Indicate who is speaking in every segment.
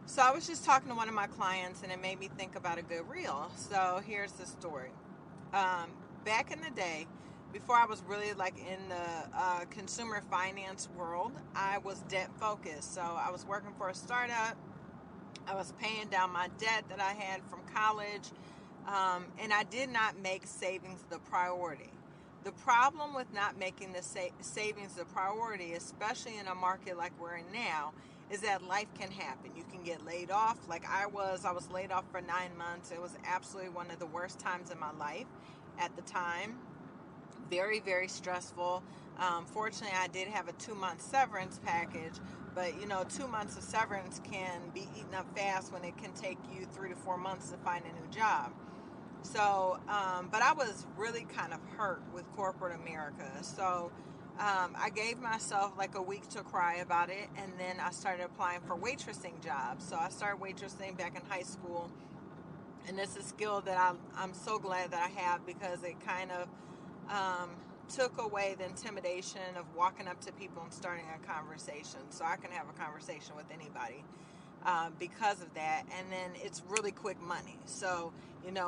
Speaker 1: So I was just talking to one of my clients, and it made me think about a good reel. So here's the story. Back in the day, before I was really like in the consumer finance world, I was debt focused. So I was working for a startup. I was paying down my debt that I had from college, and I did not make savings the priority. The problem with not making the savings the priority, especially in a market like we're in now, is that life can happen. You can get laid off. Like I was laid off for 9 months. It was absolutely one of the worst times in my life at the time. Very, very stressful. Fortunately, I did have a 2 month severance package, but 2 months of severance can be eaten up fast when it can take you 3 to 4 months to find a new job. So, but I was really kind of hurt with corporate America. So, I gave myself like a week to cry about it, and then I started applying for waitressing jobs. So, I started waitressing back in high school, and it's a skill that I'm so glad that I have because it kind of took away the intimidation of walking up to people and starting a conversation. So I can have a conversation with anybody because of that. And then it's really quick money. So,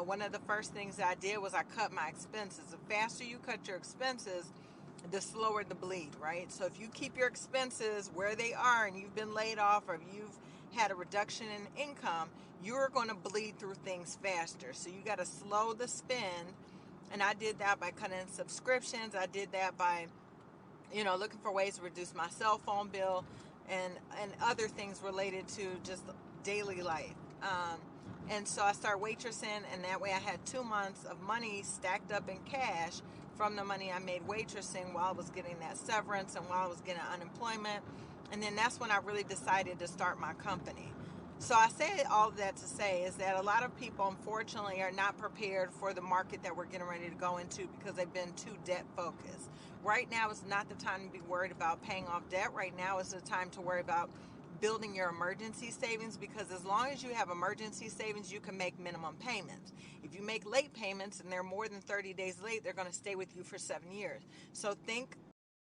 Speaker 1: one of the first things that I did was I cut my expenses. The faster you cut your expenses, the slower the bleed, right? So if you keep your expenses where they are and you've been laid off or you've had a reduction in income, you're going to bleed through things faster. So you got to slow the spend. And I did that by cutting subscriptions. I did that by, looking for ways to reduce my cell phone bill and other things related to just daily life. And so I started waitressing, and that way I had 2 months of money stacked up in cash from the money I made waitressing while I was getting that severance and while I was getting unemployment. And then that's when I really decided to start my company. So I say all of that to say is that a lot of people, unfortunately, are not prepared for the market that we're getting ready to go into because they've been too debt focused. Right now is not the time to be worried about paying off debt. Right now is the time to worry about building your emergency savings, because as long as you have emergency savings, you can make minimum payments. If you make late payments and they're more than 30 days late, they're going to stay with you for 7 years. So think